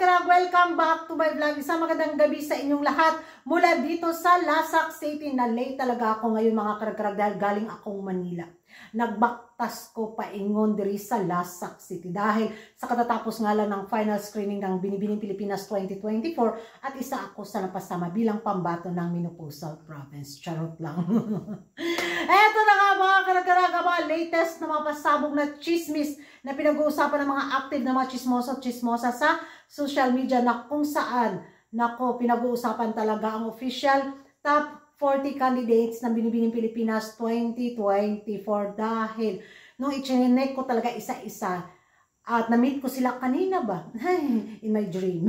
karag-karag, welcome back to my vlog. Isang magandang gabi sa inyong lahat mula dito sa Lasak City. Na late talaga ako ngayon mga karag-karag dahil galing akong Manila. Nagbaktas ko paingon diri sa Lasak City dahil sa katatapos nga lang ng final screening ng Binibining Pilipinas 2024 at isa ako sa napasama bilang pambato ng Menopausal Province. Charot lang. Eto na nga mga karag-karag, mga latest na mga pasabog na chismis na pinag-uusapan ng mga active na mga chismosa sa social media na kung saan nako pinag-uusapan talaga ang official top 40 candidates ng Binibining Pilipinas 2024 dahil nung i-check ko talaga isa-isa at na-meet ko sila kanina ba? In my dream.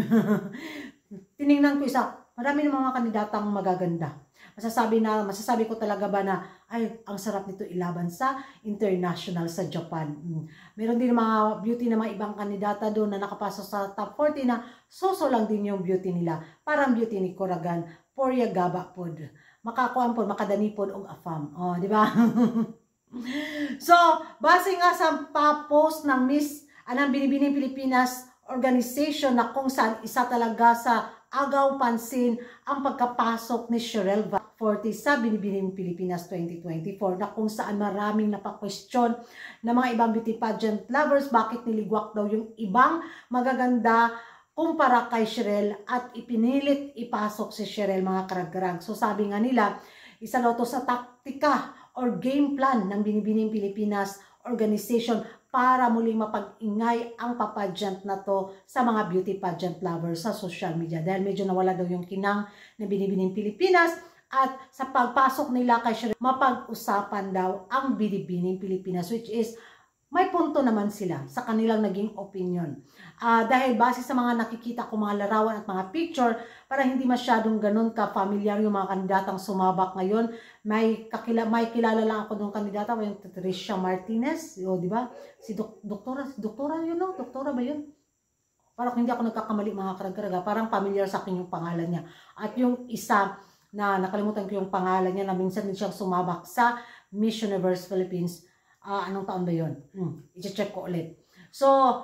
Tiningnan ko isa, marami ng mga kandidatang magaganda. Masasabi ko talaga ba na ay ang sarap nito ilaban sa international sa Japan. Meron din mga beauty na mga ibang kandidata doon na nakapasok sa top 40 na so lang din yung beauty nila. Parang beauty ni Coragan, Porya Gaba pod. Makakuan po, makadani po og afam. Oh, di ba? So, base nga sa pa-post ng anang Binibining Pilipinas organization na kung saan isa talaga sa agaw pansin ang pagkapasok ni Cherelle 40 sa Binibining Pilipinas 2024 na kung saan maraming napaka-question na mga ibang beauty pageant lovers bakit niligwak daw yung ibang magaganda kumpara kay Cherelle at ipinilit ipasok si Cherelle mga karag-karag. So sabi nga nila, isa daw to sa taktika or game plan ng Binibining Pilipinas organization para muling mapag-ingay ang papageant na to sa mga beauty pageant lovers sa social media. Dahil medyo nawala daw yung kinang ng Binibining Pilipinas at sa pagpasok nila kay Cherelle, mapag-usapan daw ang Binibining Pilipinas, which is may punto naman sila sa kanilang naging opinion. Dahil base sa mga nakikita ko mga larawan at mga picture, para hindi masyadong ganun ka-familiar yung mga kandidatang sumabak ngayon. May kilala lang ako ng kandidata, yung Tricia Martinez, di ba? Si doktora yun, no? Doktora ba yun? Parang hindi ako nagkakamali mga karag-karaga, parang familiar sa akin yung pangalan niya. At yung isa na nakalimutan ko yung pangalan niya na minsan din siyang sumabak sa Miss Universe Philippines. Anong taon ba yun? I-check ko ulit. So,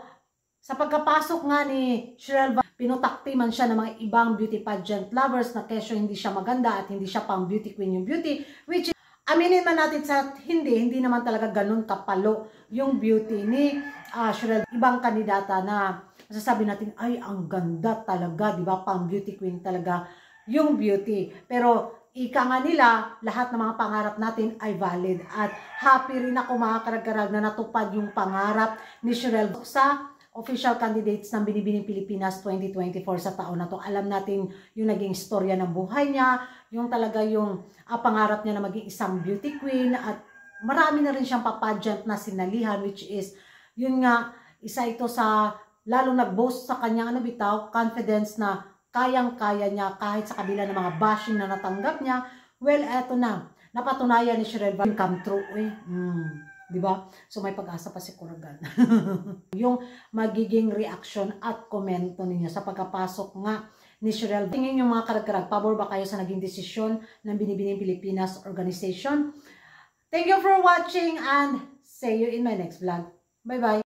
sa pagkapasok nga ni Cherelle, pinutakti man siya ng mga ibang beauty pageant lovers na kesyo hindi siya maganda at hindi siya pang beauty queen yung beauty, which is, aminin man natin sa hindi naman talaga ganun kapalo yung beauty ni Cherelle. Ibang kandidata na masasabi natin, ay, ang ganda talaga, di ba? Pang beauty queen talaga yung beauty. Pero, ika nga nila, lahat ng mga pangarap natin ay valid. At happy rin ako mga karag-karag na natupad yung pangarap ni Cherelle sa official candidates ng Binibining Pilipinas 2024 sa taon na to. Alam natin yung naging istorya ng buhay niya, yung talaga yung pangarap niya na maging isang beauty queen at marami na rin siyang papageant na sinalihan, which is, yun nga, isa ito sa lalong nag-boast sa kanyang confidence na kayang-kaya niya kahit sa kabila ng mga bashing na natanggap niya. Well, eto na. Napatunayan ni Cherelle come true. Diba? So may pag-asa pa si Coragan. Yung magiging reaction at komento ninyo sa pagkapasok nga ni Cherelle. Tingin yung mga karag-karag, pabor ba kayo sa naging desisyon ng Binibining Pilipinas organization? Thank you for watching and see you in my next vlog. Bye-bye!